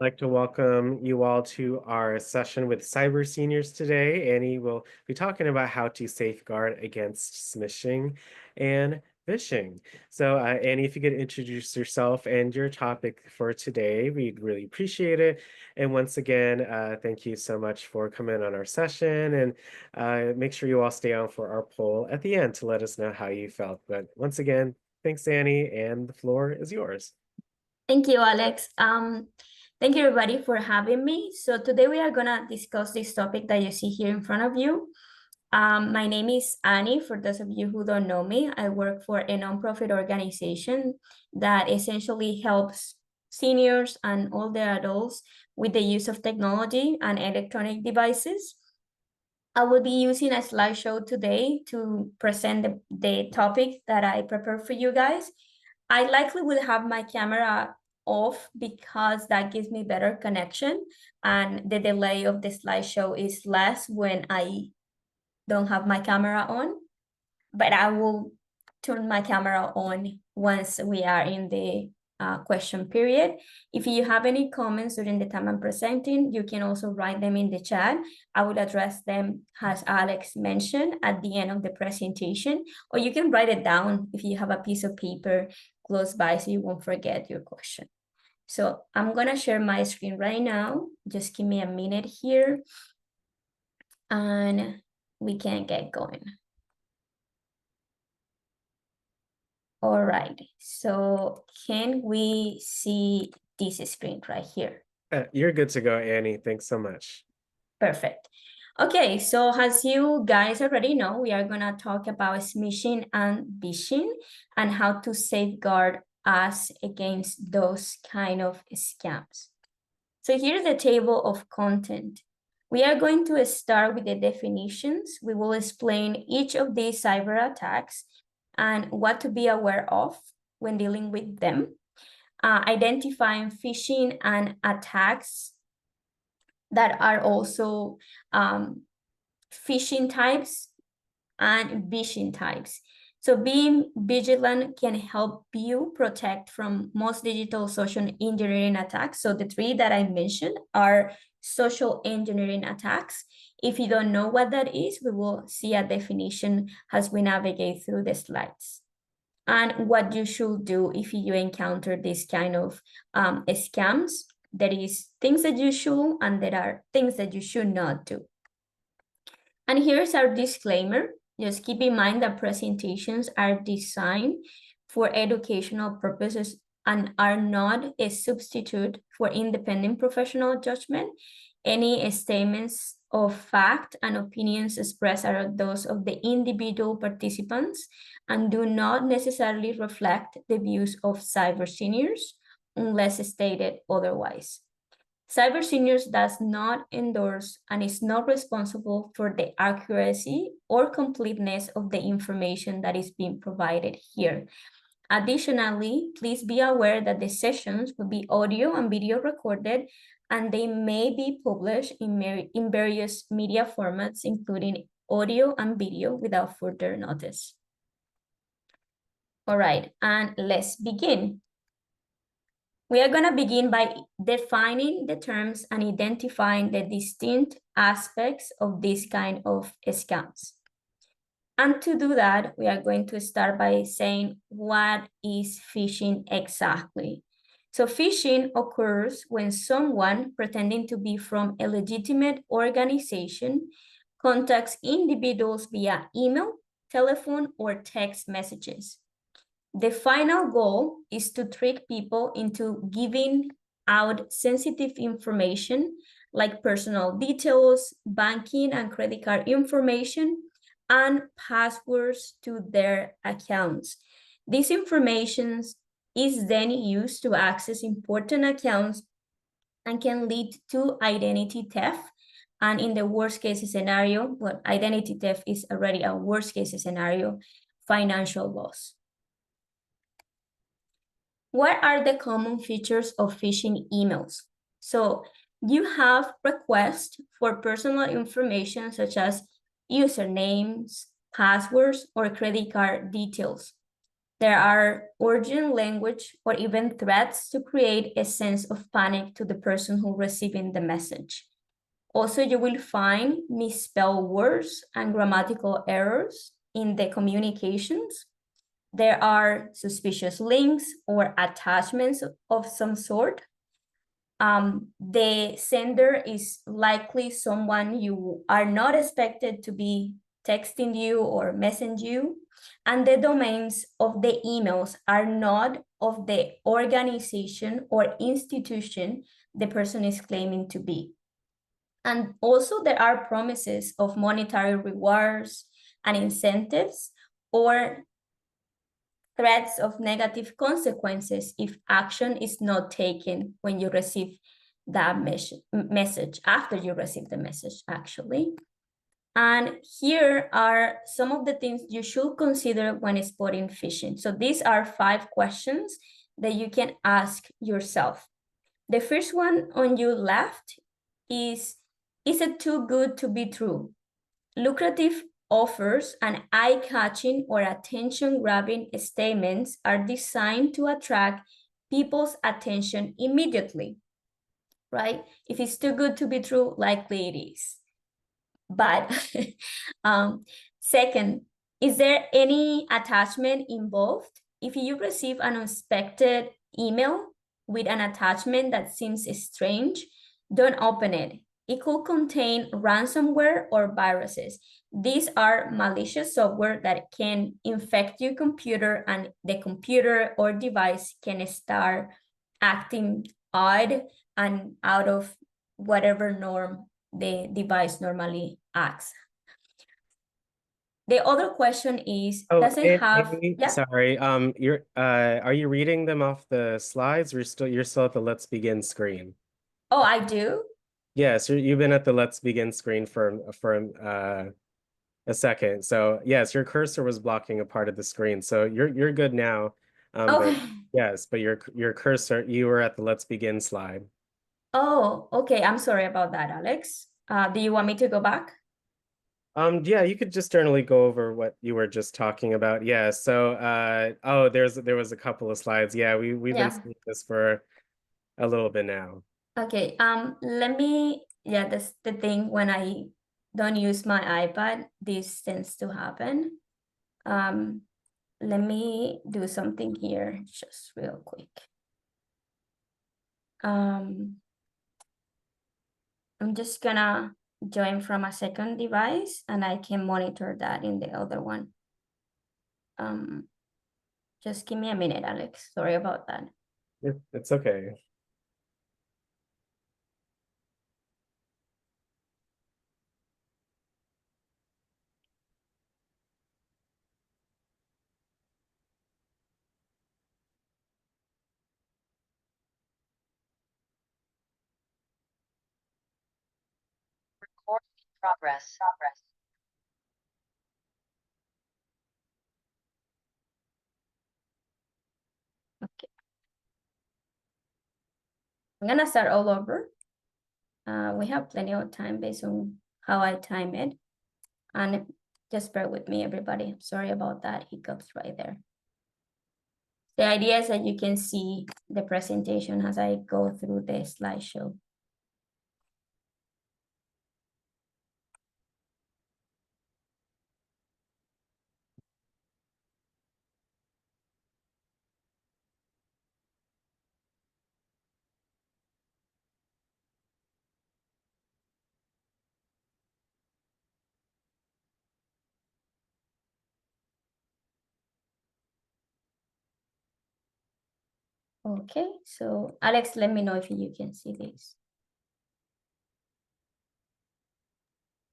I'd like to welcome you all to our session with cyber seniors today. Annie will be talking about how to safeguard against smishing and phishing. So, Annie, if you could introduce yourself and your topic for today, we'd really appreciate it. And once again, thank you so much for coming on our session. And make sure you all stay on for our poll at the end to let us know how you felt. But once again, thanks, Annie, and the floor is yours. Thank you, Alex. Thank you, everybody, for having me. So today we are going to discuss this topic that you see here in front of you. My name is Annie. For those of you who don't know me, I work for a nonprofit organization that essentially helps seniors and older adults with the use of technology and electronic devices. I will be using a slideshow today to present the topic that I prepared for you guys. I likely will have my camera off because that gives me better connection and the delay of the slideshow is less when I don't have my camera on, but I will turn my camera on once we are in the question period. If you have any comments during the time I'm presenting, you can also write them in the chat. I will address them, as Alex mentioned, at the end of the presentation, or you can write it down if you have a piece of paper close by so you won't forget your question. So I'm gonna share my screen right now. Just give me a minute here and we can get going. All right, so can we see this screen right here? You're good to go, Annie. Thanks so much. Perfect. Okay, so as you guys already know, we are gonna talk about smishing and vishing and how to safeguard us against those kind of scams. So here's the table of content. We are going to start with the definitions. We will explain each of these cyber attacks and what to be aware of when dealing with them, identifying phishing and attacks that are also phishing types and vishing types. So being vigilant can help you protect from most digital social engineering attacks. So the three that I mentioned are social engineering attacks. If you don't know what that is, we will see a definition as we navigate through the slides. And what you should do if you encounter this kind of scams. There is things that you should and there are things that you should not do. And here's our disclaimer. Just keep in mind that presentations are designed for educational purposes and are not a substitute for independent professional judgment. Any statements of fact and opinions expressed are those of the individual participants and do not necessarily reflect the views of cyber seniors unless stated otherwise. Cyber Seniors does not endorse and is not responsible for the accuracy or completeness of the information that is being provided here. Additionally, please be aware that the sessions will be audio and video recorded, and they may be published in various media formats, including audio and video, without further notice. All right, and let's begin. We are going to begin by defining the terms and identifying the distinct aspects of this kind of scams. And to do that, we are going to start by saying, what is phishing exactly? So phishing occurs when someone pretending to be from a legitimate organization contacts individuals via email, telephone, or text messages. The final goal is to trick people into giving out sensitive information like personal details, banking and credit card information, and passwords to their accounts. This information is then used to access important accounts and can lead to identity theft. And in the worst case scenario, well, identity theft is already a worst case scenario, financial loss. What are the common features of phishing emails? So you have requests for personal information such as usernames, passwords, or credit card details. There are urgent language or even threats to create a sense of panic to the person who receiving the message. Also, you will find misspelled words and grammatical errors in the communications. There are suspicious links or attachments of some sort. The sender is likely someone you are not expected to be texting you or messaging you. And the domains of the emails are not of the organization or institution the person is claiming to be. And also there are promises of monetary rewards and incentives or threats of negative consequences if action is not taken when you receive that message, after you receive the message, actually. And here are some of the things you should consider when spotting phishing. So these are 5 questions that you can ask yourself. The first one on your left is it too good to be true? Lucrative offers and eye-catching or attention-grabbing statements are designed to attract people's attention immediately, right? If it's too good to be true, likely it is. But second, is there any attachment involved? If you receive an unexpected email with an attachment that seems strange, don't open it. It could contain ransomware or viruses. These are malicious software that can infect your computer, and the computer or device can start acting odd and out of whatever norm the device normally acts. The other question is, Oh, does it have, Amy, yeah? sorry. Are you reading them off the slides, or you're still at the Let's Begin screen? Oh, I do? Yes, you've been at the Let's Begin screen for a second. So yes, your cursor was blocking a part of the screen. So you're good now. But Okay. yes, but your cursor, you were at the Let's Begin slide. Oh, okay. I'm sorry about that, Alex. Do you want me to go back? Yeah, you could just generally go over what you were just talking about. Yeah, so oh, there was a couple of slides. Yeah, we've been Yeah. seeing this for a little bit now. Okay. Let me, yeah, that's the thing when I don't use my iPad, this tends to happen. Um, Let me do something here just real quick. I'm just gonna join from a second device and I can monitor that in the other one. Just give me a minute, Alex. Sorry about that. It's okay. Recording in progress. Okay. I'm gonna start all over. We have plenty of time based on how I time it. And just bear with me, everybody. Sorry about that hiccups right there. The idea is that you can see the presentation as I go through the slideshow. Okay, so Alex, let me know if you can see this.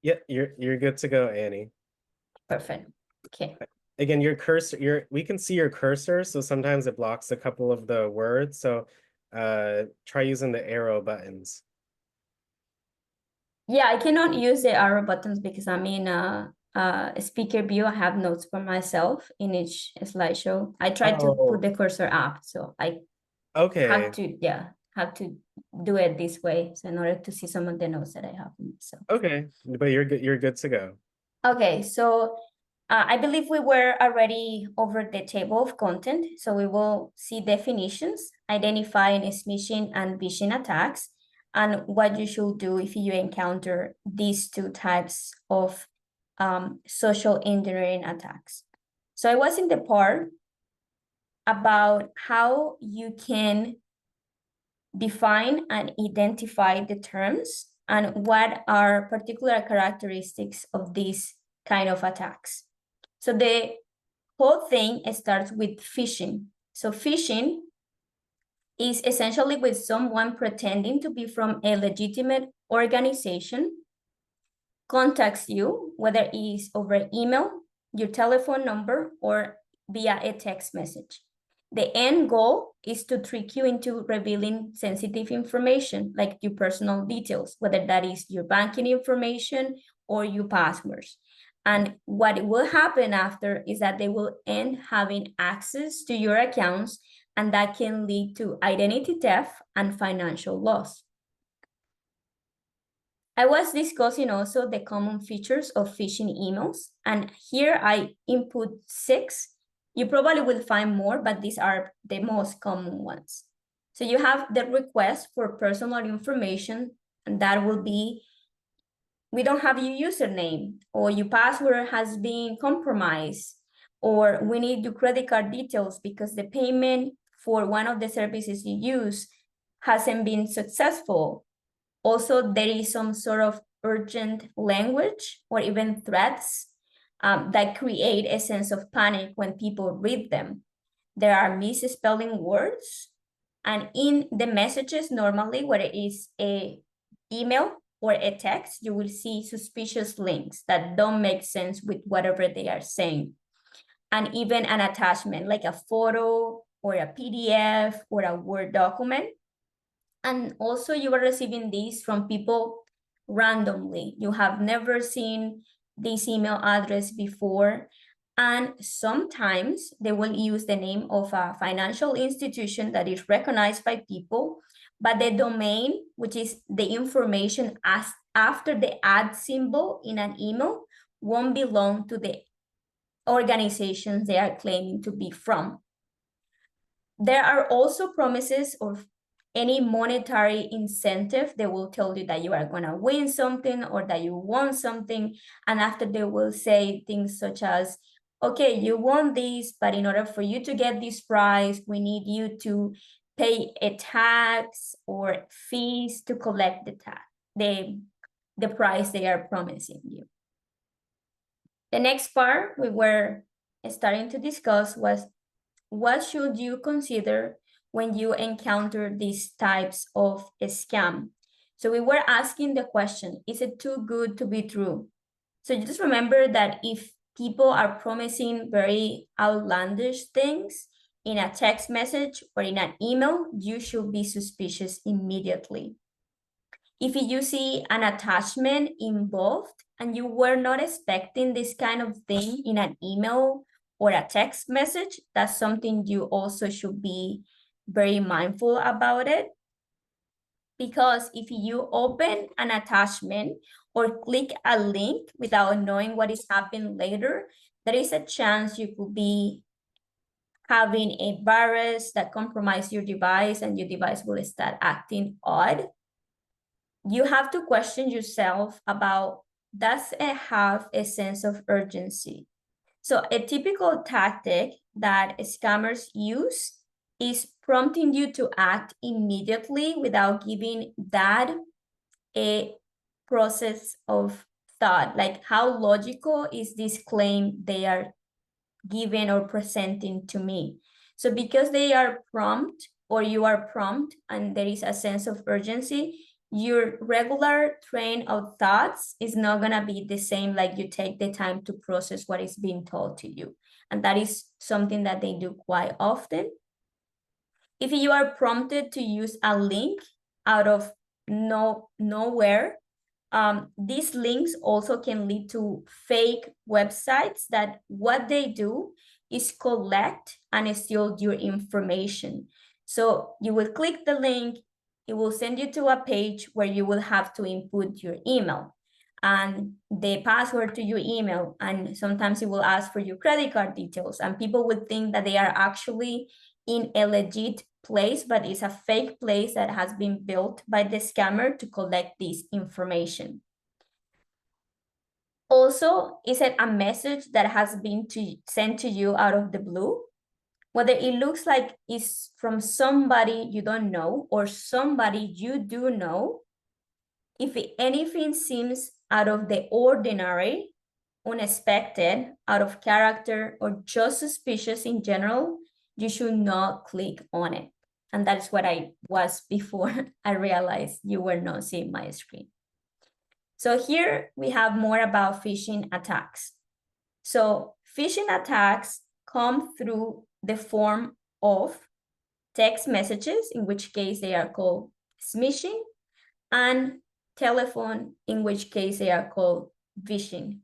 Yeah, you're good to go, Annie. Perfect. Okay. Again, your cursor, we can see your cursor, so sometimes it blocks a couple of the words. So try using the arrow buttons. Yeah, I cannot use the arrow buttons because I'm in a speaker view. I have notes for myself in each slideshow. I tried to put Oh, the cursor up, so I have okay. to, yeah, have to do it this way. So in order to see some of the notes that I have for myself. Okay, but you're good to go. Okay, so I believe we were already over the table of content, so we will see definitions, identifying smishing and vishing attacks, and what you should do if you encounter these two types of social engineering attacks. So I was in the part about how you can define and identify the terms and what are particular characteristics of these kind of attacks. So the whole thing starts with phishing. So phishing is essentially with someone pretending to be from a legitimate organization, contacts you, whether it's over email, your telephone number, or via a text message. The end goal is to trick you into revealing sensitive information, like your personal details, whether that is your banking information or your passwords. And what will happen after is that they will end having access to your accounts, and that can lead to identity theft and financial loss. I was discussing also the common features of phishing emails, and here I input 6. You probably will find more, but these are the most common ones. So you have the request for personal information, and that will be, we don't have your username, or your password has been compromised, or we need your credit card details because the payment for one of the services you use hasn't been successful. Also, there is some sort of urgent language or even threats that create a sense of panic when people read them. There are misspelling words, and in the messages, normally, whether it is a email or a text, you will see suspicious links that don't make sense with whatever they are saying. And even an attachment like a photo or a PDF or a Word document. And also you are receiving these from people randomly. You have never seen this email address before. And sometimes they will use the name of a financial institution that is recognized by people, but the domain, which is the information as after the @ symbol in an email, won't belong to the organizations they are claiming to be from. There are also promises of any monetary incentive. They will tell you that you are going to win something or that you won something. And after they will say things such as, okay, you won this, but in order for you to get this prize, we need you to pay a tax or fees to collect the prize they are promising you. The next part we were starting to discuss was, what should you consider when you encounter these types of scam? So we were asking the question, is it too good to be true? So just remember that if people are promising very outlandish things in a text message or in an email, you should be suspicious immediately. If you see an attachment involved and you were not expecting this kind of thing in an email or a text message, that's something you also should be very mindful about it. Because if you open an attachment or click a link without knowing what is happening later, there is a chance you could be having a virus that compromises your device and your device will start acting odd. You have to question yourself about, does it have a sense of urgency? So a typical tactic that scammers use is prompting you to act immediately without giving that a process of thought. Like, how logical is this claim they are giving or presenting to me? So because they are prompt or you are prompt and there is a sense of urgency, your regular train of thoughts is not going to be the same, like you take the time to process what is being told to you. And that is something that they do quite often. If you are prompted to use a link out of nowhere, these links also can lead to fake websites that what they do is collect and steal your information. So you will click the link, it will send you to a page where you will have to input your email. and the password to your email, and sometimes it will ask for your credit card details, and people would think that they are actually in a legit place, but it's a fake place that has been built by the scammer to collect this information. Also, is it a message that has been sent to you out of the blue? Whether it looks like it's from somebody you don't know or somebody you do know, if anything seems out of the ordinary, unexpected, out of character, or just suspicious in general, you should not click on it. And that's what I was before I realized you were not seeing my screen. So here we have more about phishing attacks. So phishing attacks come through the form of text messages, in which case they are called smishing, and telephone, in which case they are called vishing.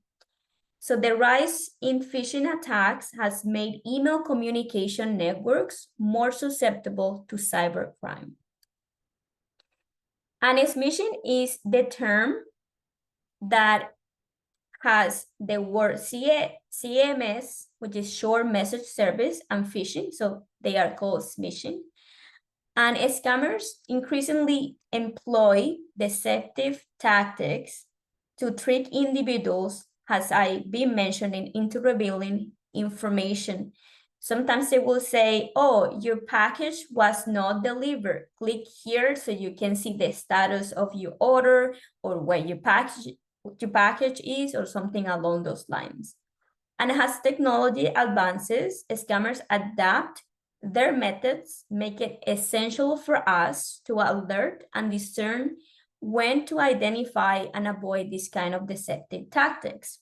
So the rise in phishing attacks has made email communication networks more susceptible to cybercrime. And smishing is the term that has the word CMS, which is short message service, and phishing, so they are called smishing. And scammers increasingly employ deceptive tactics to trick individuals, as I've been mentioning, into revealing information. Sometimes they will say, oh, your package was not delivered. Click here so you can see the status of your order or where your package is, or something along those lines. And as technology advances, scammers adapt their methods, make it essential for us to alert and discern when to identify and avoid this kind of deceptive tactics.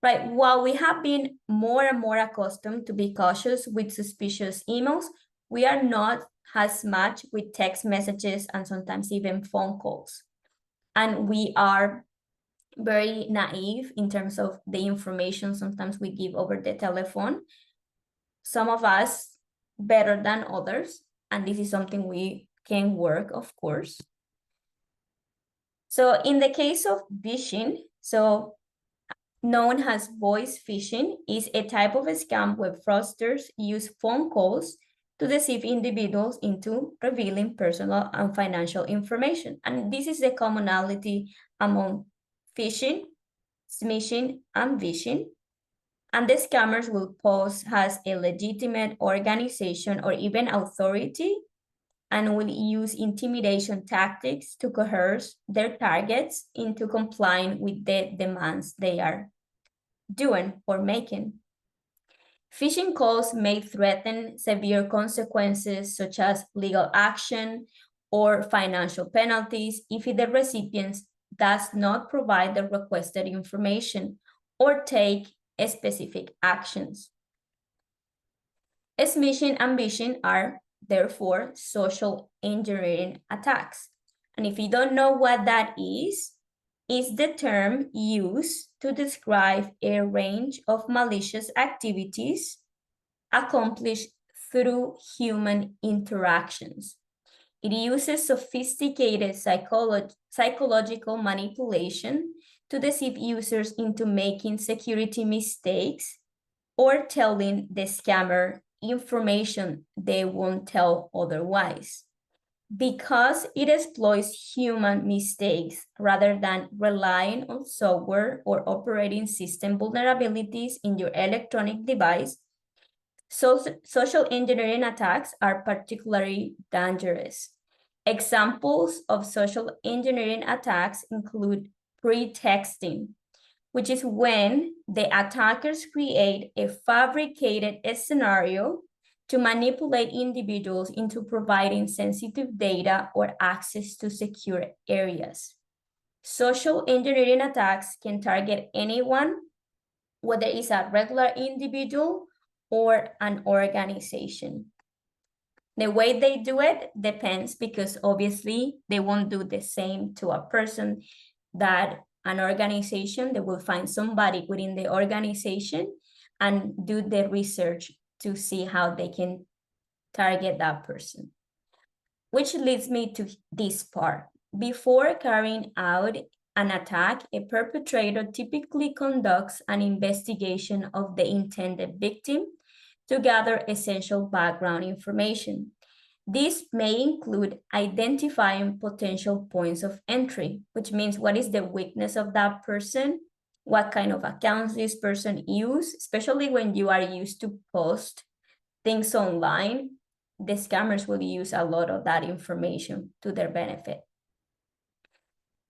Right, while we have been more and more accustomed to be cautious with suspicious emails, we are not as much with text messages and sometimes even phone calls. And we are very naive in terms of the information sometimes we give over the telephone. Some of us better than others, and this is something we can work, of course. So in the case of phishing, so known as voice phishing, is a type of scam where fraudsters use phone calls to deceive individuals into revealing personal and financial information. And this is the commonality among phishing, smishing, and vishing. And the scammers will pose as a legitimate organization or even authority, and will use intimidation tactics to coerce their targets into complying with the demands they are doing or making. Phishing calls may threaten severe consequences such as legal action or financial penalties if the recipient does not provide the requested information or take specific actions. Smishing and vishing are therefore social engineering attacks. And if you don't know what that is the term used to describe a range of malicious activities accomplished through human interactions. It uses sophisticated psychological manipulation to deceive users into making security mistakes or telling the scammer information they won't tell otherwise. Because it exploits human mistakes rather than relying on software or operating system vulnerabilities in your electronic device, social engineering attacks are particularly dangerous. Examples of social engineering attacks include pretexting, which is when the attackers create a fabricated scenario to manipulate individuals into providing sensitive data or access to secure areas. Social engineering attacks can target anyone, whether it's a regular individual or an organization. The way they do it depends, because obviously they won't do the same to a person that an organization. They will find somebody within the organization and do the research to see how they can target that person. Which leads me to this part. Before carrying out an attack, a perpetrator typically conducts an investigation of the intended victim to gather essential background information. This may include identifying potential points of entry, which means what is the weakness of that person, what kind of accounts this person use, especially when you are used to post things online. The scammers will use a lot of that information to their benefit.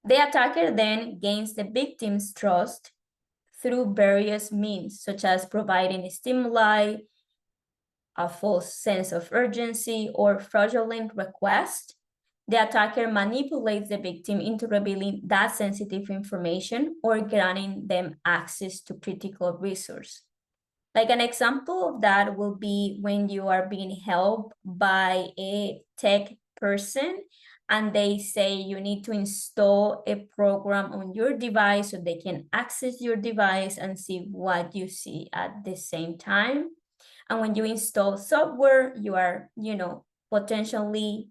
The attacker then gains the victim's trust through various means, such as providing stimuli, a false sense of urgency, or fraudulent request. The attacker manipulates the victim into revealing that sensitive information or granting them access to critical resource. Like an example of that will be when you are being helped by a tech person and they say you need to install a program on your device so they can access your device and see what you see at the same time. And when you install software, you are, potentially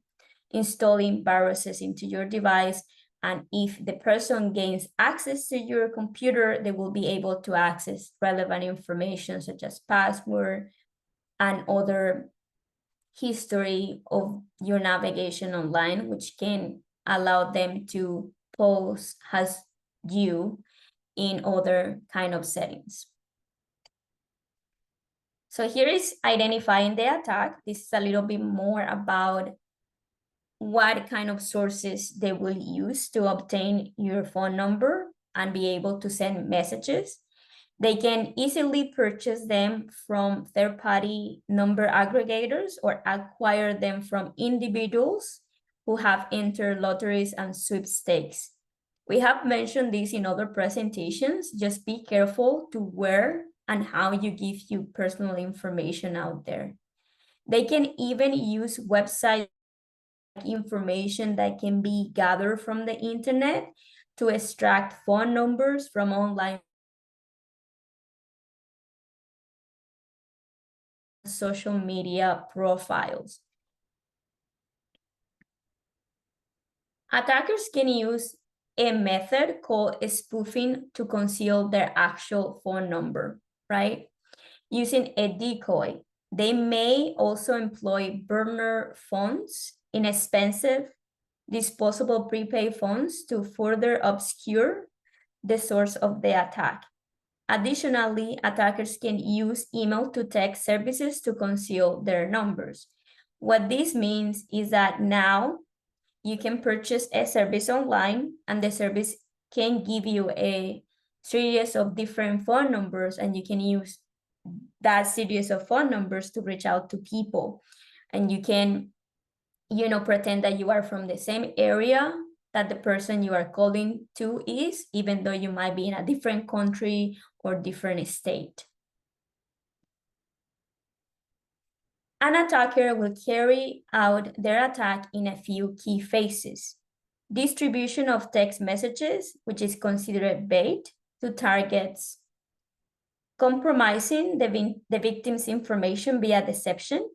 installing viruses into your device. And if the person gains access to your computer, they will be able to access relevant information such as password and other history of your navigation online, which can allow them to pose as you in other kind of settings. So here is identifying the attack. This is a little bit more about what kind of sources they will use to obtain your phone number and be able to send messages. They can easily purchase them from third-party number aggregators or acquire them from individuals who have entered lotteries and sweepstakes. We have mentioned this in other presentations. Just be careful to where and how you give your personal information out there. They can even use website information that can be gathered from the internet to extract phone numbers from online social media profiles. Attackers can use a method called spoofing to conceal their actual phone number, right? Using a decoy. They may also employ burner phones, inexpensive, disposable prepaid phones to further obscure the source of the attack. Additionally, attackers can use email to text services to conceal their numbers. What this means is that now you can purchase a service online and the service can give you a series of different phone numbers and you can use that series of phone numbers to reach out to people. And you can, pretend that you are from the same area that the person you are calling to is, even though you might be in a different country or different state. An attacker will carry out their attack in a few key phases. Distribution of text messages, which is considered bait, to targets. Compromising the victim's information via deception.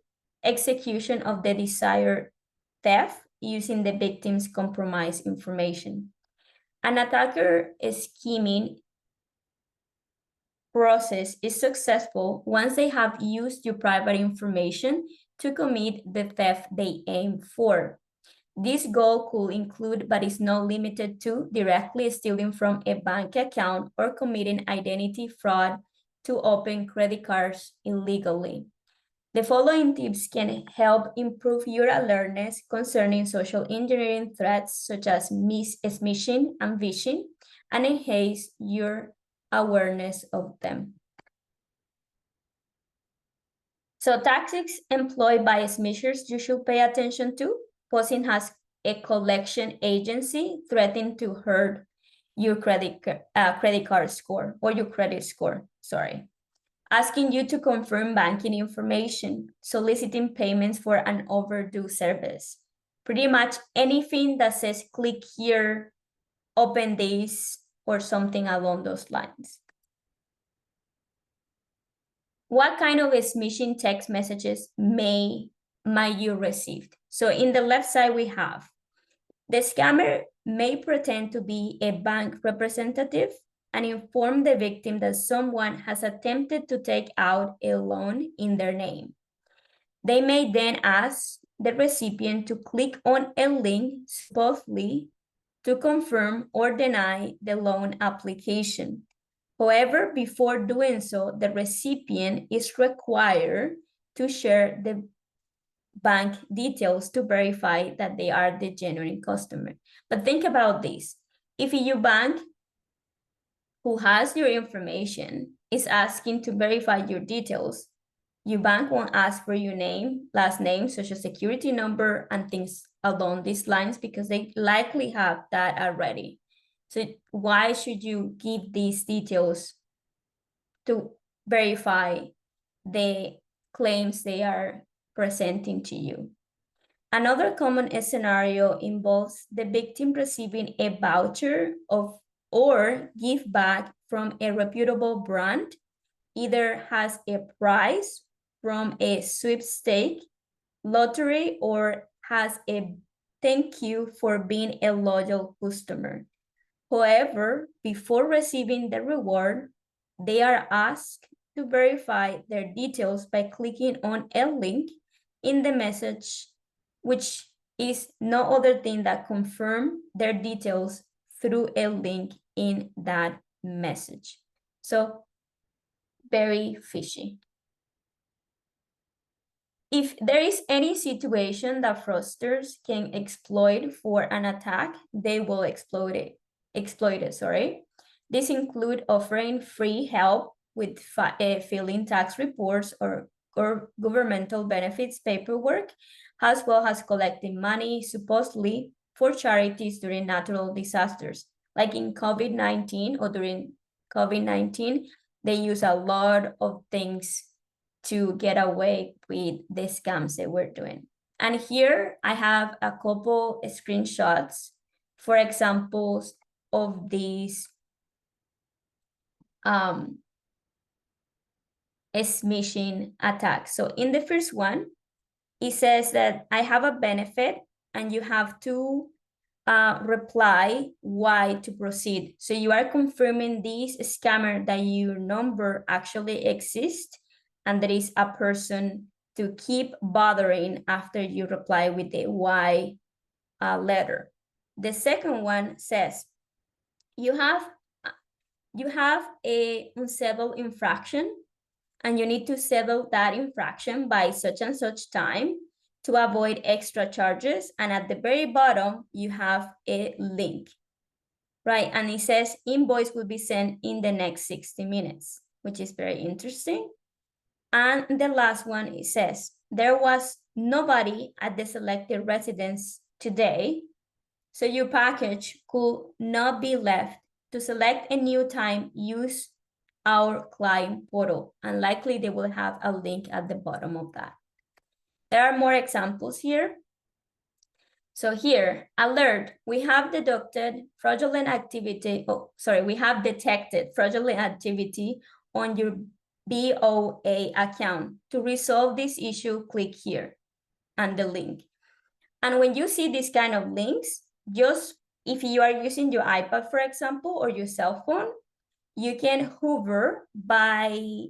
Execution of the desired theft using the victim's compromised information. An attacker scheming process is successful once they have used your private information to commit the theft they aim for. This goal could include, but is not limited to, directly stealing from a bank account or committing identity fraud to open credit cards illegally. The following tips can help improve your awareness concerning social engineering threats such as smishing and vishing, and enhance your awareness of them. So tactics employed by smishers you should pay attention to. Posing as a collection agency threatening to hurt your credit card score or your credit score, sorry. Asking you to confirm banking information, soliciting payments for an overdue service. Pretty much anything that says click here, open this, or something along those lines. What kind of smishing text messages might you receive? So in the left side, we have The scammer may pretend to be a bank representative and inform the victim that someone has attempted to take out a loan in their name. They may then ask the recipient to click on a link supposedly to confirm or deny the loan application. However, before doing so, the recipient is required to share the bank details to verify that they are the genuine customer. But think about this. If your bank who has your information is asking to verify your details, your bank won't ask for your name, last name, social security number, and things along these lines because they likely have that already. So why should you give these details to verify the claims they are presenting to you? Another common scenario involves the victim receiving a voucher of or gift back from a reputable brand, either has a prize from a sweepstake, lottery, or has a thank you for being a loyal customer. However, before receiving the reward, they are asked to verify their details by clicking on a link in the message, which is no other thing that confirm their details through a link in that message. So very fishy. If there is any situation that fraudsters can exploit for an attack, they will exploit it. This include offering free help with filling tax reports or governmental benefits paperwork, as well as collecting money supposedly for charities during natural disasters. Like in COVID-19 or during COVID-19, they use a lot of things to get away with the scams they were doing. And here I have a couple screenshots, for examples of these smishing attacks. So in the first one, it says that I have a benefit and you have to reply why to proceed. So you are confirming this scammer that your number actually exists and there is a person to keep bothering after you reply with the why letter. The second one says you have a unsettled infraction and you need to settle that infraction by such and such time to avoid extra charges. And at the very bottom, you have a link, right? And it says invoice will be sent in the next 60 minutes, which is very interesting. And the last one, it says, there was nobody at the selected residence today, so your package could not be left. To select a new time, use our client portal, and likely they will have a link at the bottom of that. There are more examples here. So here, alert, we have deducted fraudulent activity, we have detected fraudulent activity on your BOA account. To resolve this issue, click here and the link. And when you see these kind of links, just if you are using your iPad, for example, or your cell phone, you can hover by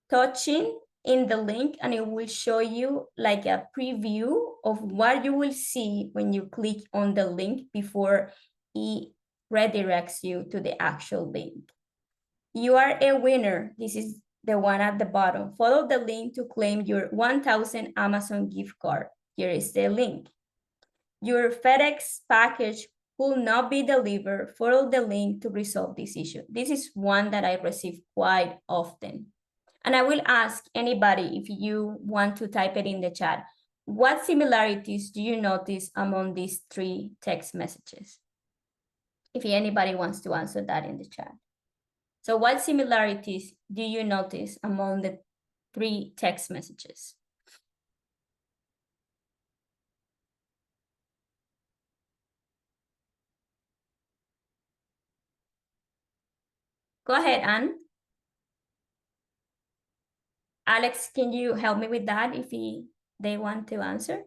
touching in the link and it will show you like a preview of what you will see when you click on the link before it redirects you to the actual link. You are a winner. This is the one at the bottom. Follow the link to claim your 1,000 Amazon gift card. Here is the link. Your FedEx package will not be delivered. Follow the link to resolve this issue. This is one that I receive quite often. And I will ask anybody if you want to type it in the chat. What similarities do you notice among these three text messages? If anybody wants to answer that in the chat. So what similarities do you notice among the three text messages? Go ahead, Anne. Alex, can you help me with that if they want to answer?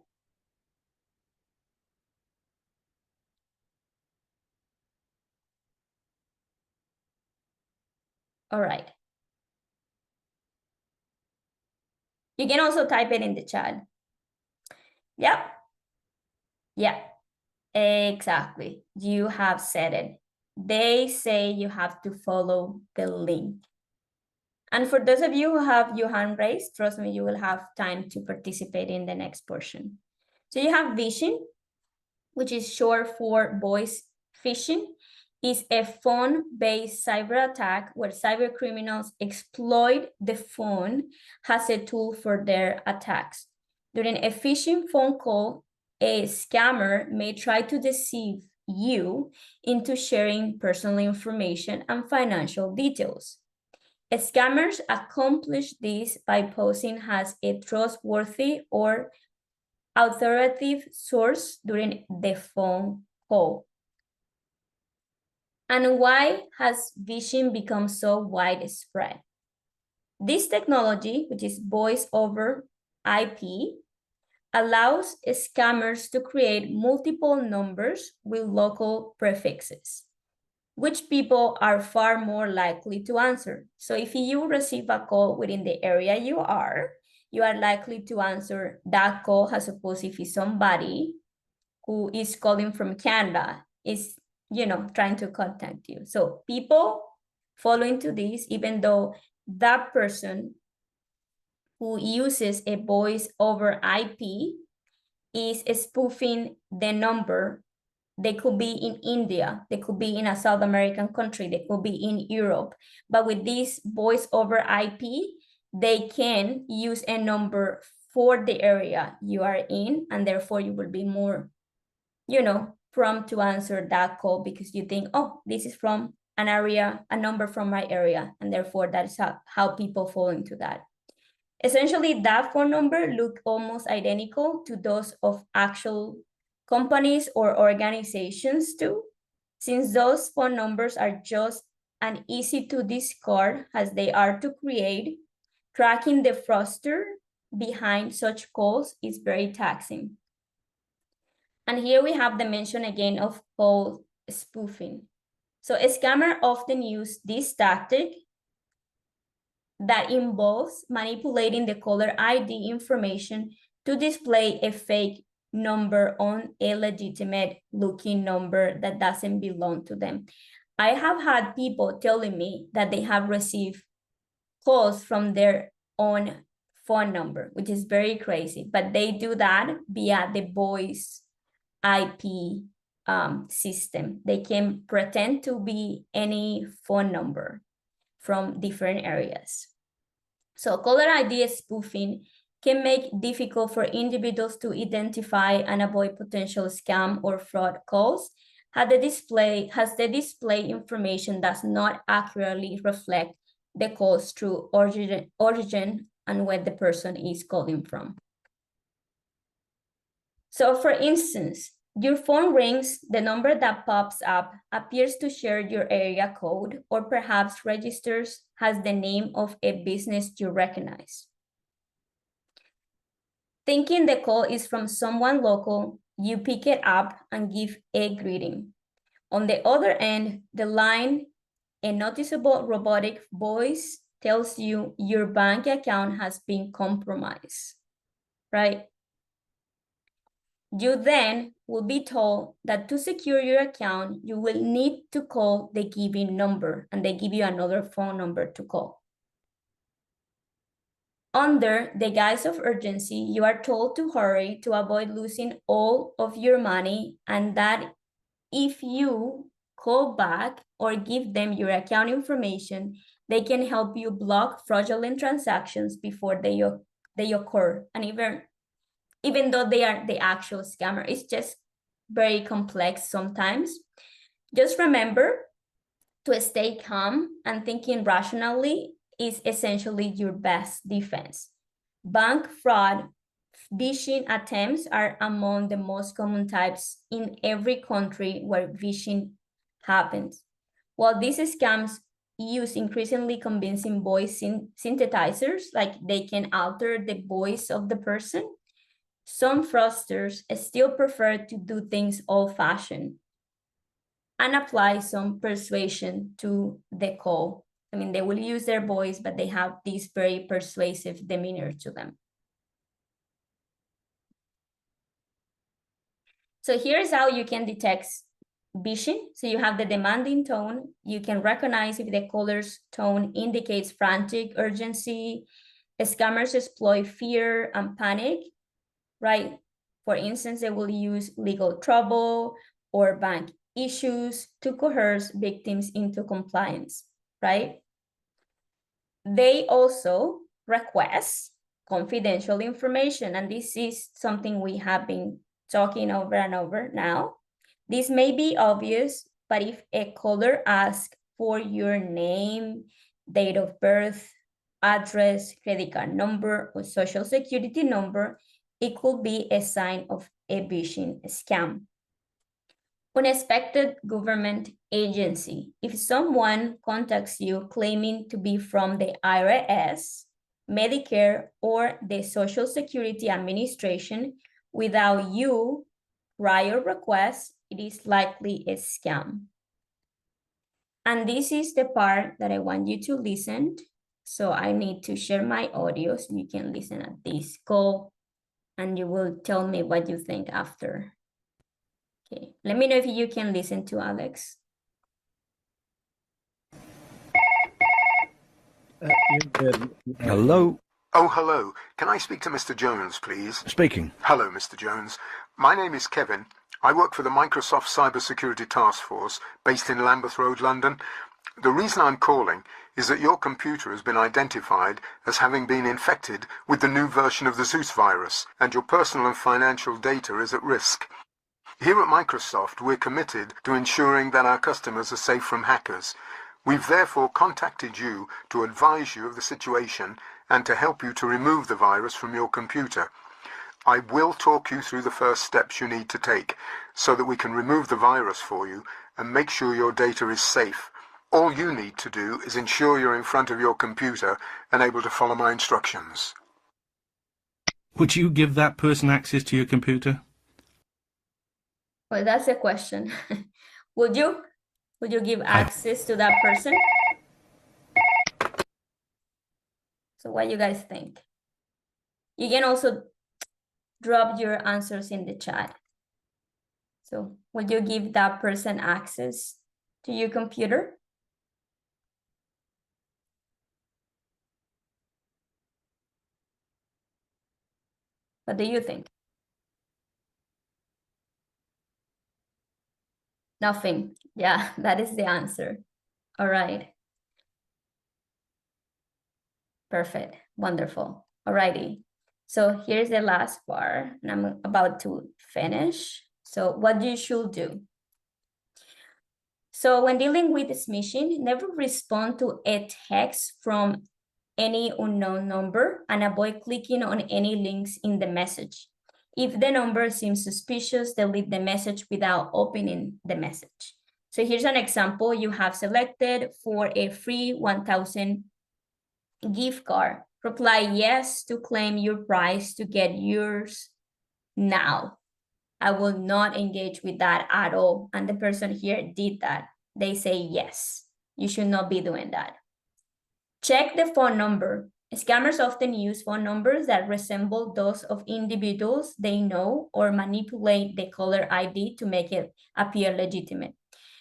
All right. You can also type it in the chat. Yep. Yeah, exactly. You have said it. They say you have to follow the link. And for those of you who have your hand raised, trust me, you will have time to participate in the next portion. So you have Vishing, which is short for voice phishing, is a phone-based cyber attack where cyber criminals exploit the phone as a tool for their attacks. During a phishing phone call, a scammer may try to deceive you into sharing personal information and financial details. Scammers accomplish this by posing as a trustworthy or authoritative source during the phone call. And why has phishing become so widespread? This technology, which is voice over IP, allows scammers to create multiple numbers with local prefixes, which people are far more likely to answer. So if you receive a call within the area you are likely to answer that call as opposed if it's somebody who is calling from Canada is, trying to contact you. So people fall into this, even though that person who uses a voice over IP is spoofing the number. They could be in India, they could be in a South American country, they could be in Europe. But with this voice over IP, they can use a number for the area you are in, and therefore you will be more, prompt to answer that call because you think, oh, this is from an area, a number from my area, and therefore that is how people fall into that. Essentially, that phone number look almost identical to those of actual companies or organizations too, since those phone numbers are just and easy to discard as they are to create. Tracking the fraudster behind such calls is very taxing. And here we have the mention again of call spoofing. So a scammer often use this tactic that involves manipulating the caller ID information to display a fake number on a legitimate looking number that doesn't belong to them. I have had people telling me that they have received calls from their own phone number, which is very crazy, but they do that via the voice IP system. They can pretend to be any phone number from different areas. So caller ID spoofing can make it difficult for individuals to identify and avoid potential scam or fraud calls as the display information does not accurately reflect the call's true origin and where the person is calling from. So for instance, your phone rings, the number that pops up appears to share your area code or perhaps registers as the name of a business you recognize. Thinking the call is from someone local, you pick it up and give a greeting. On the other end, the line, a noticeable robotic voice tells you your bank account has been compromised, right? You then will be told that to secure your account, you will need to call the given number, and they give you another phone number to call. Under the guise of urgency, you are told to hurry to avoid losing all of your money, and that if you call back or give them your account information, they can help you block fraudulent transactions before they occur. And even though they are the actual scammer, it's just very complex sometimes. Just remember to stay calm, and thinking rationally is essentially your best defense. Bank fraud, phishing attempts are among the most common types in every country where phishing happens. While these scams use increasingly convincing voice synthesizers, like they can alter the voice of the person, some fraudsters still prefer to do things old-fashioned and apply some persuasion to the call. I mean, they will use their voice, but they have this very persuasive demeanor to them. So here's how you can detect Vishing. So you have the demanding tone. You can recognize if the caller's tone indicates frantic urgency. Scammers exploit fear and panic, right? For instance, they will use legal trouble or bank issues to coerce victims into compliance, right? They also request confidential information, and this is something we have been talking over and over now. This may be obvious, but if a caller asks for your name, date of birth, address, credit card number, or social security number, it could be a sign of a phishing scam. Unexpected government agency. If someone contacts you claiming to be from the IRS, Medicare, or the Social Security Administration without you prior request, it is likely a scam. And this is the part that I want you to listen. So I need to share my audio so you can listen at this call and you will tell me what you think after. Okay, let me know if you can listen to Alex. You're good. Hello, Oh, hello. Can I speak to Mr. Jones, please? speaking. Hello, Mr. Jones. My name is Kevin. I work for the Microsoft Cybersecurity Task Force, based in Lambeth Road, London. The reason I'm calling is that your computer has been identified as having been infected with the new version of the Zeus virus, and your personal and financial data is at risk. Here at Microsoft, we're committed to ensuring that our customers are safe from hackers. We've therefore contacted you to advise you of the situation and to help you to remove the virus from your computer. I will talk you through the first steps you need to take so that we can remove the virus for you and make sure your data is safe. All you need to do is ensure you're in front of your computer and able to follow my instructions. Would you give that person access to your computer? Well, that's a question. Would you give access to that person? So what do you guys think? You can also drop your answers in the chat. So would you give that person access to your computer? What do you think? Nothing. Yeah, that is the answer. All right. Perfect. Wonderful. All righty. So here's the last part, and I'm about to finish. So what you should do. So when dealing with smishing, never respond to a text from any unknown number and avoid clicking on any links in the message. If the number seems suspicious, delete the message without opening the message. So here's an example. You have selected for a free 1,000 gift card. Reply yes to claim your prize to get yours now. I will not engage with that at all. And the person here did that. They say yes. You should not be doing that. Check the phone number. Scammers often use phone numbers that resemble those of individuals they know or manipulate the caller ID to make it appear legitimate.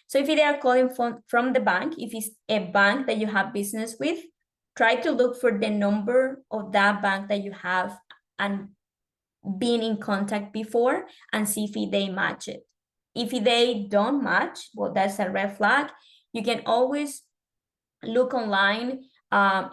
So if they are calling from the bank, if it's a bank that you have business with, try to look for the number of that bank that you have and been in contact before and see if they match it. If they don't match, well, that's a red flag. You can always look online.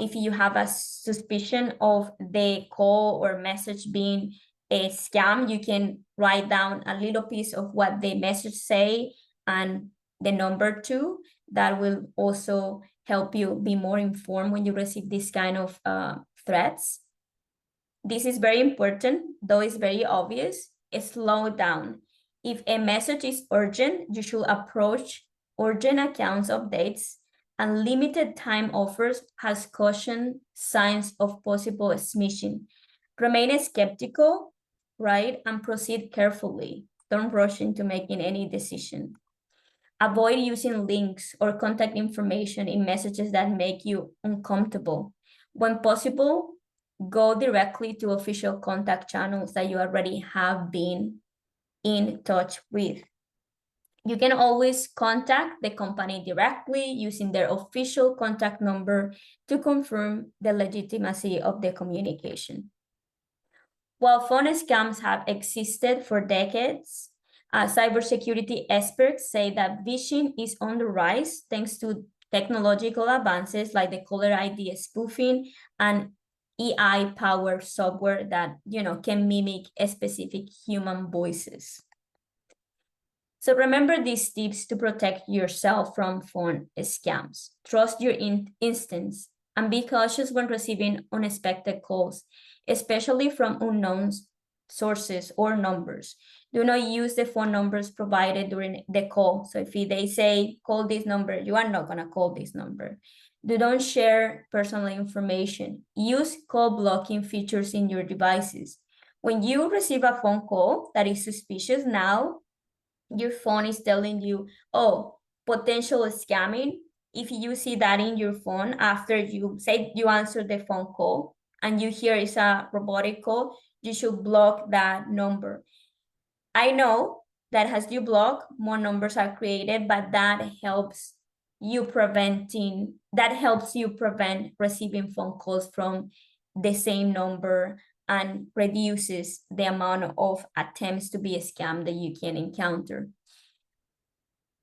If you have a suspicion of the call or message being a scam, you can write down a little piece of what the message say and the number too. That will also help you be more informed when you receive this kind of threats. This is very important, though it's very obvious. Slow down. If a message is urgent, you should approach urgent accounts updates. Unlimited time offers has caution signs of possible smishing. Remain skeptical, right? And proceed carefully. Don't rush into making any decision. Avoid using links or contact information in messages that make you uncomfortable. When possible, go directly to official contact channels that you already have been in touch with. You can always contact the company directly using their official contact number to confirm the legitimacy of the communication. While phone scams have existed for decades, cybersecurity experts say that phishing is on the rise thanks to technological advances like the caller ID spoofing and AI-powered software that can mimic specific human voices. So remember these tips to protect yourself from phone scams. Trust your instincts and be cautious when receiving unexpected calls, especially from unknown sources or numbers. Do not use the phone numbers provided during the call. So if they say, call this number, you are not gonna call this number. Do not share personal information. Use call blocking features in your devices. When you receive a phone call that is suspicious now, your phone is telling you, oh, potential scamming. If you see that in your phone after you say you answer the phone call and you hear it's a robotic call, you should block that number. I know that as you block, more numbers are created, but that helps you prevent receiving phone calls from the same number and reduces the amount of attempts to be a scam that you can encounter.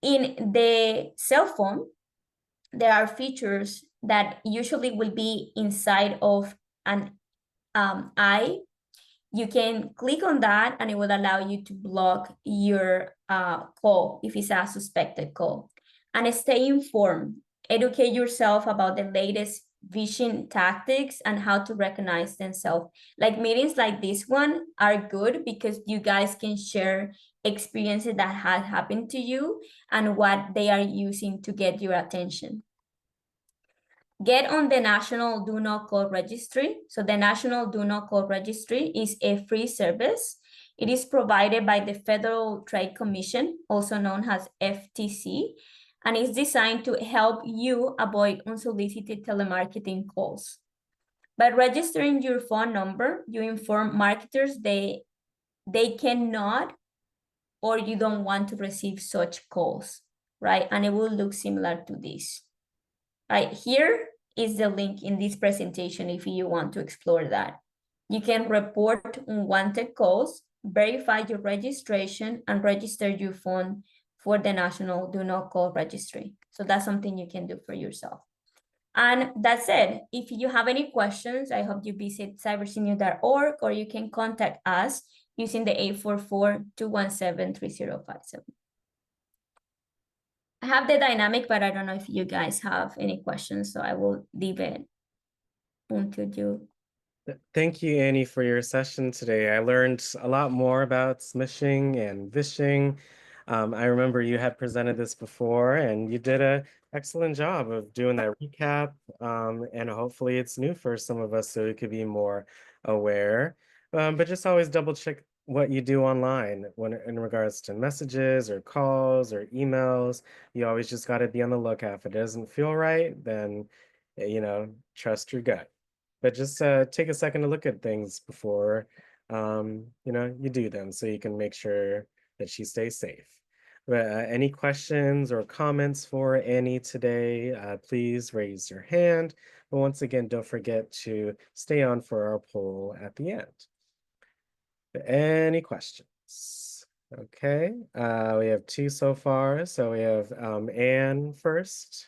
In the cell phone, there are features that usually will be inside of an eye. You can click on that and it will allow you to block your call if it's a suspected call. And stay informed. Educate yourself about the latest phishing tactics and how to recognize themselves. Like meetings like this one are good because you guys can share experiences that had happened to you and what they are using to get your attention. Get on the National Do Not Call Registry. So the National Do Not Call Registry is a free service. It is provided by the Federal Trade Commission, also known as FTC, and it's designed to help you avoid unsolicited telemarketing calls. By registering your phone number, you inform marketers they cannot or you don't want to receive such calls, right? And it will look similar to this. Right, here is the link in this presentation if you want to explore that. You can report unwanted calls, verify your registration, and register your phone for the National Do Not Call Registry. So that's something you can do for yourself. And that's it. If you have any questions, I hope you visit cybersenior.org or you can contact us using the 844-217-3057. I have the dynamic, but I don't know if you guys have any questions, so I will leave it until you. Thank you, Annie, for your session today. I learned a lot more about smishing and vishing. I remember you had presented this before, and you did an excellent job of doing that recap. And hopefully it's new for some of us so we could be more aware. But just always double check what you do online when in regards to messages or calls or emails. You always just got to be on the lookout. If it doesn't feel right, then trust your gut. But just take a second to look at things before you do them so you can make sure that she stays safe. But any questions or comments for Annie today, please raise your hand. But once again, don't forget to stay on for our poll at the end. Any questions? Okay, we have two so far. So we have Anne first.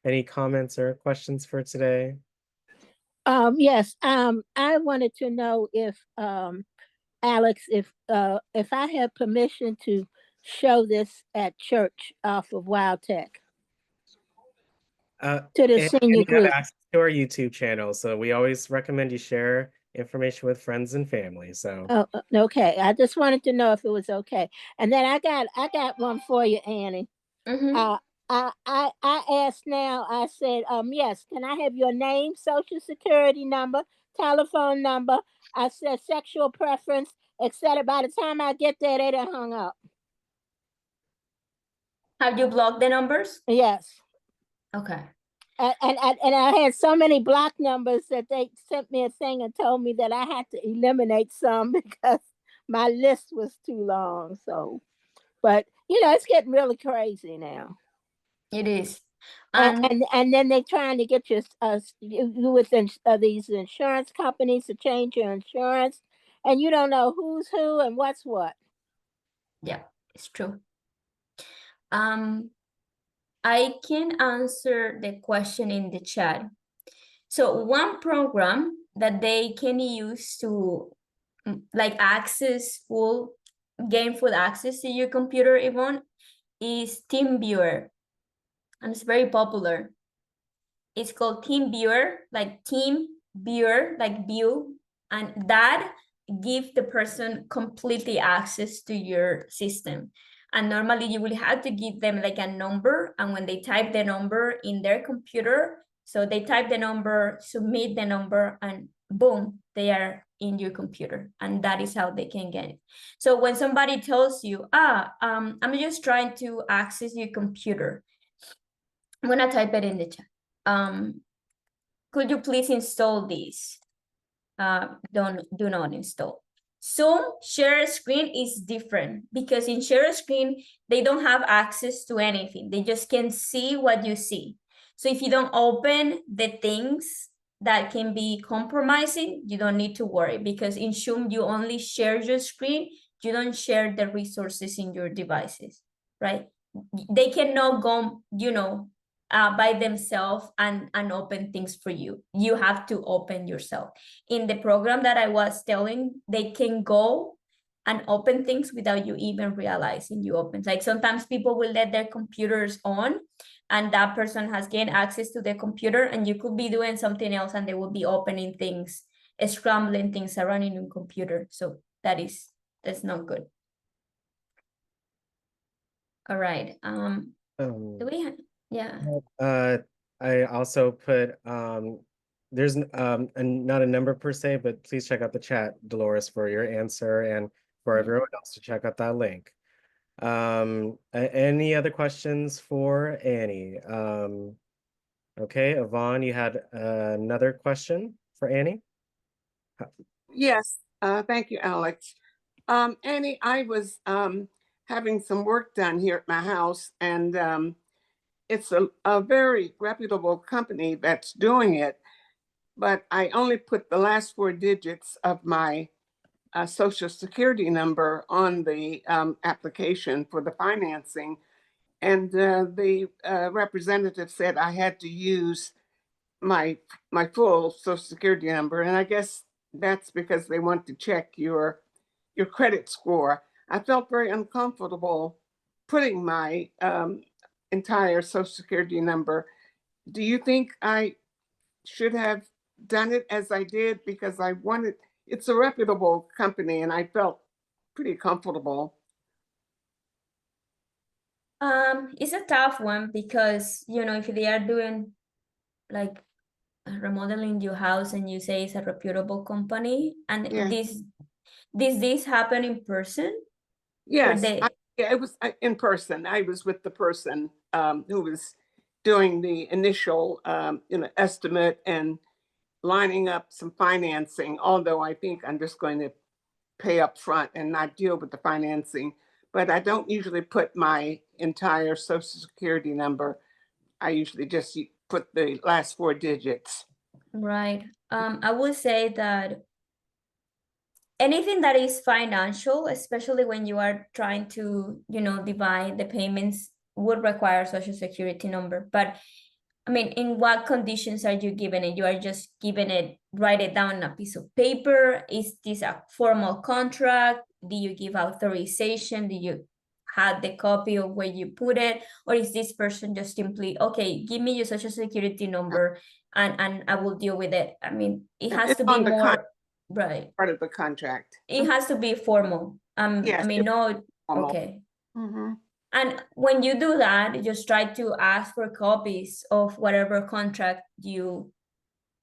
Any comments or questions for today? Yes. I wanted to know if Alex, if I have permission to show this at church off of Wild Tech to the And senior you have group. access to our YouTube channel, so we always recommend you share information with friends and family. So Oh, okay. I just wanted to know if it was okay. And then I got one for you, Annie. Mm-hmm. I asked now. I said, yes. Can I have your name, social security number, telephone number? I said sexual preference, etc. By the time I get there, they done hung up. Have you blocked the numbers? Yes. Okay. And I had so many block numbers that they sent me a thing and told me that I had to eliminate some because my list was too long. So, but it's getting really crazy now. It is. And And and then they're trying to get you with these insurance companies to change your insurance, and you don't know who's who and what's what. yeah, it's true. I can answer the question in the chat. So one program that they can use to like gain full access to your computer, Yvonne, is TeamViewer, and it's very popular. It's called TeamViewer, like Team Viewer, like view, and that give the person completely access to your system. And normally you will have to give them like a number, and when they type the number in their computer, so they type the number, submit the number, and boom, they are in your computer, and that is how they can get it. So when somebody tells you, I'm just trying to access your computer, I'm gonna type it in the chat. Could you please install this? Do not install. Zoom share screen is different because in share screen, they don't have access to anything. They just can see what you see. So if you don't open the things that can be compromising, you don't need to worry because in Zoom, you only share your screen. You don't share the resources in your devices, right? They cannot go, by themselves and open things for you. You have to open yourself. In the program that I was telling, they can go and open things without you even realizing you open. Like sometimes people will let their computers on and that person has gained access to the computer and you could be doing something else and they will be opening things, scrambling things around in your computer. So that's not good. All right. Do we have, yeah. I also put there's not a number per se, but please check out the chat, Dolores, for your answer and for everyone else to check out that link. Any other questions for Annie? Okay, Yvonne, you had another question for Annie? Yes, thank you, Alex. Annie, I was having some work done here at my house, and it's a very reputable company that's doing it, but I only put the last 4 digits of my social security number on the application for the financing. And the representative said I had to use my full social security number. And I guess that's because they want to check your credit score. I felt very uncomfortable putting my entire social security number. Do you think I should have done it as I did? Because it's a reputable company and I felt pretty comfortable. It's a tough one because if they are doing like remodeling your house and you say it's a reputable company and Yeah. this happen in person? Yes, Yeah, it was in person. I was with the person who was doing the initial estimate and lining up some financing, although I think I'm just going to pay up front and not deal with the financing. But I don't usually put my entire social security number. I usually just put the last 4 digits. right. I would say that anything that is financial, especially when you are trying to, divide the payments, would require a social security number. But I mean, in what conditions are you giving it? You are just giving it, write it down on a piece of paper. Is this a formal contract? Do you give authorization? Do you have the copy of where you put it? Or is this person just simply, okay, give me your social security number and I will deal with it? I mean, it has It's to be on the more, right. part of the contract. It has to be formal. Yes, I mean, no, formal. okay. Mm-hmm. And when you do that, just try to ask for copies of whatever contract you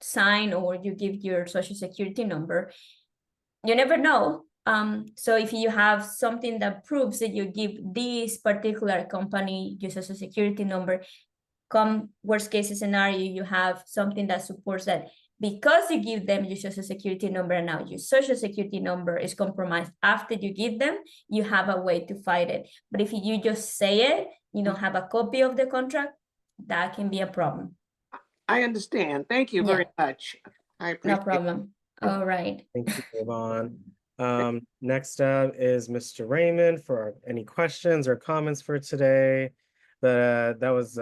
sign or you give your social security number. You never know. So if you have something that proves that you give this particular company your social security number, come worst case scenario, you have something that supports that because you give them your social security number and now your social security number is compromised after you give them, you have a way to fight it. But if you just say it, you don't have a copy of the contract, that can be a problem. I understand. Thank you very much. I No appreciate it. problem. All right. Thank you, Yvonne. Next up is Mr. Raymond for any questions or comments for today. But that was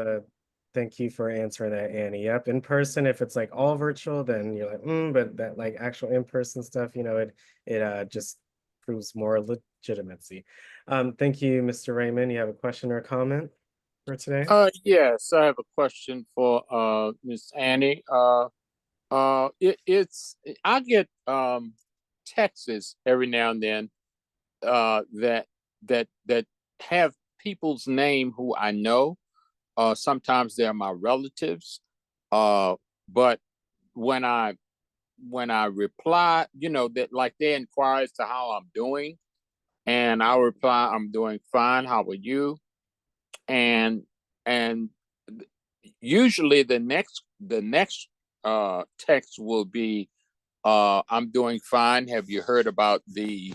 thank you for answering that, Annie. Yep, in person. If it's like all virtual, then you're like, but that like actual in-person stuff, it just proves more legitimacy. Thank you, Mr. Raymond. You have a question or a comment for today? Yes, I have a question for Miss Annie. It's I get texts every now and then that have people's name who I know. Sometimes they're my relatives. But when I reply, that like they inquire as to how I'm doing, and I reply, I'm doing fine. How are you? And usually the next text will be, I'm doing fine. Have you heard about the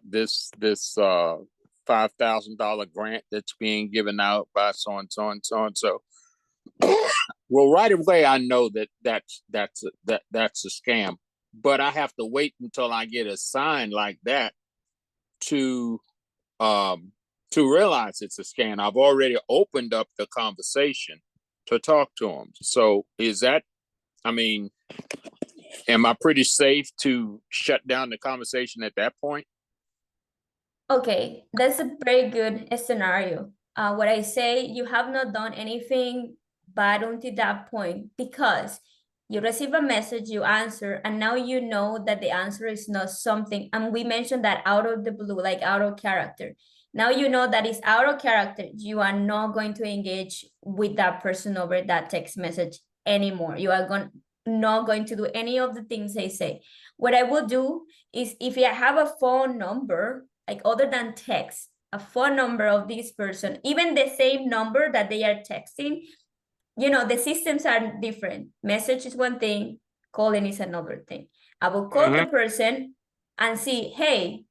this $5,000 grant that's being given out by so and so and so and so? Well, right away I know that's a scam, but I have to wait until I get a sign like that to realize it's a scam. I've already opened up the conversation to talk to them. So am I pretty safe to shut down the conversation at that point? Okay, that's a very good scenario. What I say, you have not done anything bad until that point because you receive a message, you answer, and now you know that the answer is not something, and we mentioned that out of the blue, like out of character. Now you know that it's out of character. You are not going to engage with that person over that text message anymore. You are not going to do any of the things they say. What I will do is if I have a phone number, like other than text, a phone number of this person, even the same number that they are texting, the systems are different. Message is one thing, calling is another thing. I will call the person and see, hey,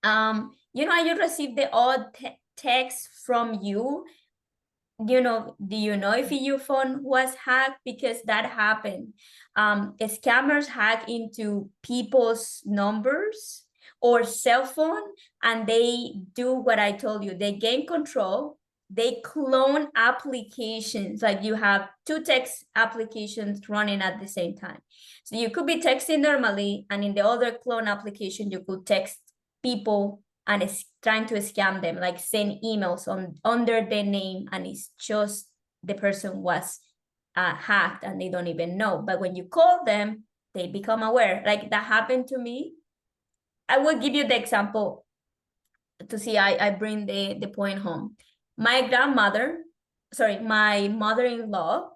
I just received the odd text from you. Do you know if your phone was hacked? Because that happened. Scammers hack into people's numbers or cell phone, and they do what I told you. They gain control. They clone applications. Like you have two text applications running at the same time. So you could be texting normally, and in the other clone application, you could text people and it's trying to scam them, like send emails under their name, and it's just the person was hacked and they don't even know. But when you call them, they become aware. Like that happened to me. I will give you the example to see I bring the point home. My mother-in-law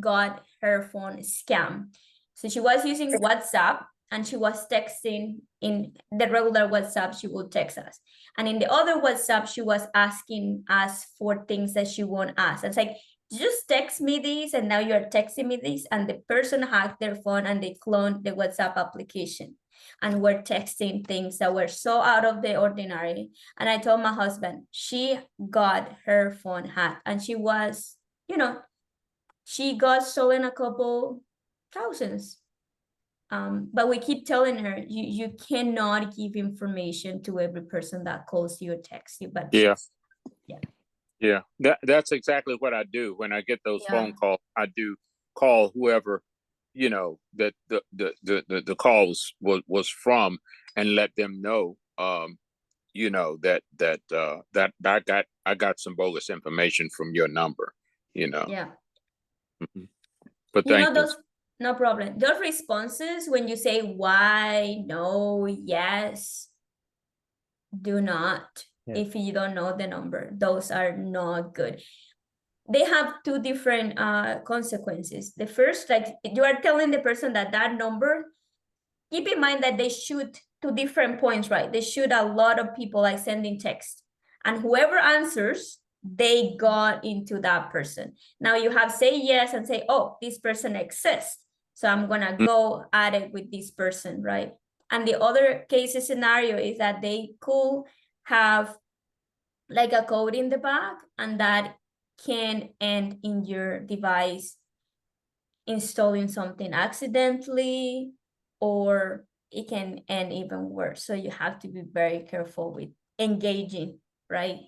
got her phone scammed. So she was using WhatsApp and she was texting in the regular WhatsApp, she would text us. And in the other WhatsApp, she was asking us for things that she won't ask. It's like, just text me this, and now you're texting me this, and the person hacked their phone and they cloned the WhatsApp application. And we're texting things that were so out of the ordinary. And I told my husband, she got her phone hacked, and she was, she got stolen a couple thousands. But we keep telling her, you cannot give information to every person that calls you or texts you. But yeah, that's exactly what I do when I get those phone calls. I do call whoever that the call was from, and let them know that I got some bogus information from your number. Yeah. But thank you. Those, no problem. Those responses when you say why, no, yes, do not. If you don't know the number, those are not good. They have two different consequences. The first, like you are telling the person that number keep in mind that they shoot to different points, right? They shoot a lot of people like sending text, and whoever answers, they got into that person. Now you have say yes and say, oh, this person exists, so I'm gonna go at it with this person, right? And the other case scenario is that they could have like a code in the back, and that can end in your device installing something accidentally, or it can end even worse. So you have to be very careful with engaging, right?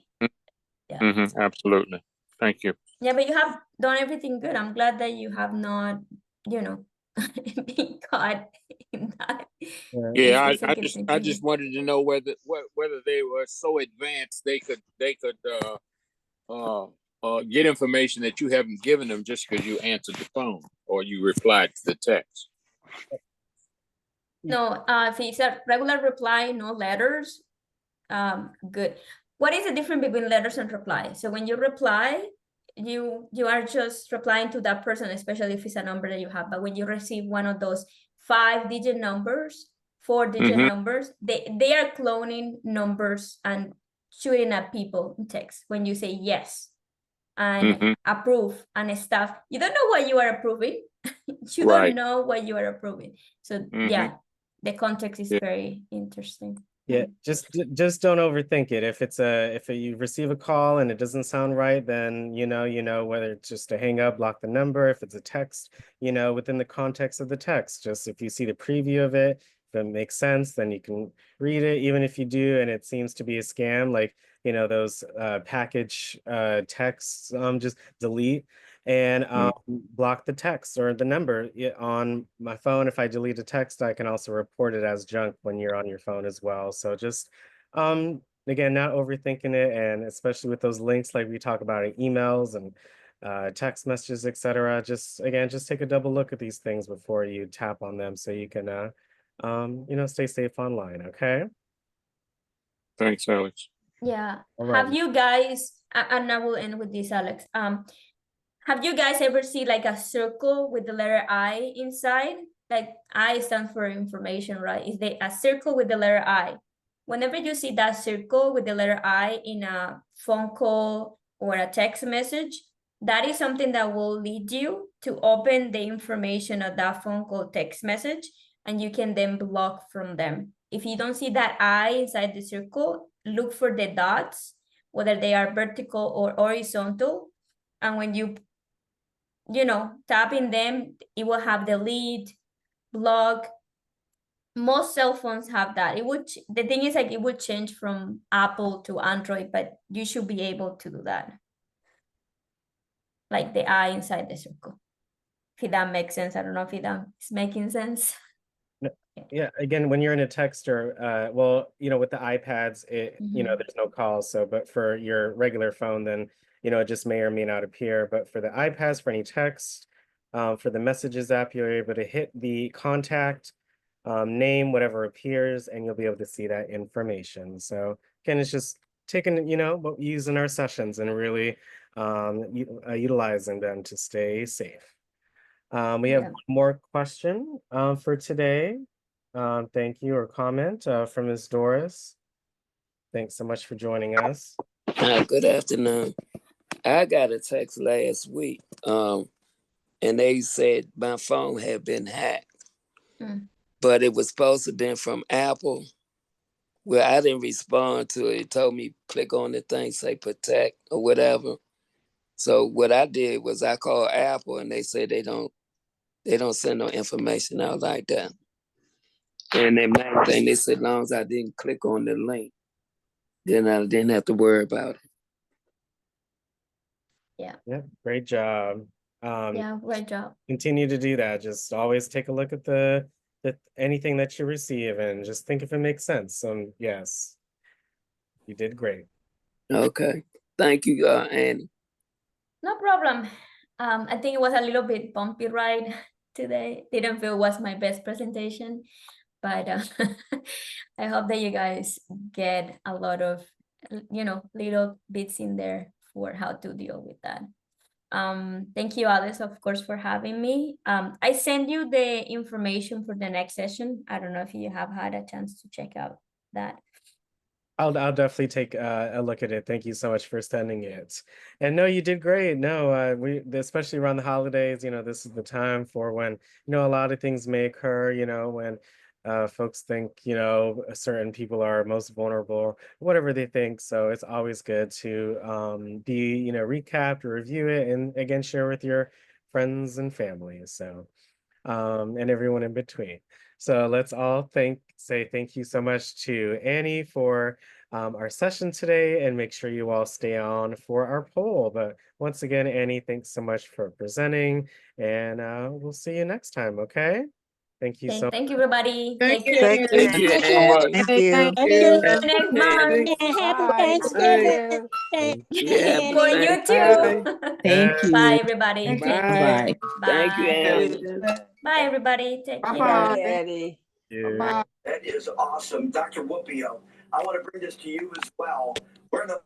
Yeah. Mm-hmm, absolutely. Thank you. Yeah, but you have done everything good. I'm glad that you have not, been caught in that. Yeah, It's a I good thing I to just hear. wanted to know whether they were so advanced they could get information that you haven't given them just because you answered the phone or you replied to the text. No, if it's a regular reply, no letters, good. What is the difference between letters and reply? So when you reply, you are just replying to that person, especially if it's a number that you have. But when you receive one of those 5-digit numbers, 4-digit numbers, they are cloning numbers and shooting at people in text. When you say yes and approve and stuff, you don't know what you are approving. You don't know what you are approving. So yeah, the context is very interesting. Yeah, just don't overthink it. If you receive a call and it doesn't sound right, then you know whether it's just to hang up, block the number. If it's a text, within the context of the text, just if you see the preview of it, if it makes sense, then you can read it. Even if you do and it seems to be a scam, like those package texts, just delete and block the text or the number on my phone. If I delete a text, I can also report it as junk when you're on your phone as well. So just again, not overthinking it, and especially with those links like we talk about in emails and text messages, etc. Just take a double look at these things before you tap on them so you can stay safe online. Okay. Thanks, Alex. Yeah. All right. Have you guys, and I will end with this, Alex. Have you guys ever seen like a circle with the letter I inside? Like I stands for information, right? Is a circle with the letter I. Whenever you see that circle with the letter I in a phone call or a text message, that is something that will lead you to open the information of that phone call text message, and you can then block from them. If you don't see that I inside the circle, look for the dots, whether they are vertical or horizontal. And when you tap in them, it will have delete, block. Most cell phones have that. The thing is, like, it would change from Apple to Android, but you should be able to do that. Like the eye inside the circle. If that makes sense. I don't know if that is making sense. Yeah, again, when you're in a text or well, with the iPads, there's no calls. So, but for your regular phone, then it just may or may not appear. But for the iPads, for any text, for the Messages app, you're able to hit the contact name, whatever appears, and you'll be able to see that information. So again, it's just taking what we use in our sessions and really utilizing them to stay safe. We have one more question for today. Thank you, or comment from Ms. Doris. Thanks so much for joining us. Good afternoon. I got a text last week, and they said my phone had been hacked, but it was supposed to have been from Apple. Well, I didn't respond to it. It told me click on the thing, say protect or whatever. So what I did was I called Apple, and they said they don't send no information out like that. And the main thing, they said, as long as I didn't click on the link, then I didn't have to worry about it. Yeah, great job. Yeah, great job. Continue to do that. Just always take a look at the anything that you receive and just think if it makes sense. Yes, you did great. Okay, thank you, Annie. No problem. I think it was a little bit bumpy ride today. Didn't feel it was my best presentation, but I hope that you guys get a lot of little bits in there for how to deal with that. Thank you, Alice, of course, for having me. I send you the information for the next session. I don't know if you have had a chance to check out that. I'll definitely take a look at it. Thank you so much for sending it. And no, you did great. No, we especially around the holidays, this is the time for when, a lot of things may occur, when folks think, certain people are most vulnerable, whatever they think. So it's always good to be, recapped or review it and again share with your friends and family. So and everyone in between. So let's all say thank you so much to Annie for our session today, and make sure you all stay on for our poll. But once again, Annie, thanks so much for presenting, and we'll see you next time, okay? Thank you so Thank you, everybody. Thank Take you. care. Thank you Thank so you. much. Thank Thank you. you. Next month. And happy Bye. Thanksgiving. Bye. Thank you, Yeah, For Annie. you Bye. too. Thank Bye, you. everybody. Take Bye. care. thank you, Bye. Annie. Bye, everybody. Take care. Bye-bye. much. Bye-bye. That is awesome. Dr. Whoopio, I want to bring this to you as well. We're in the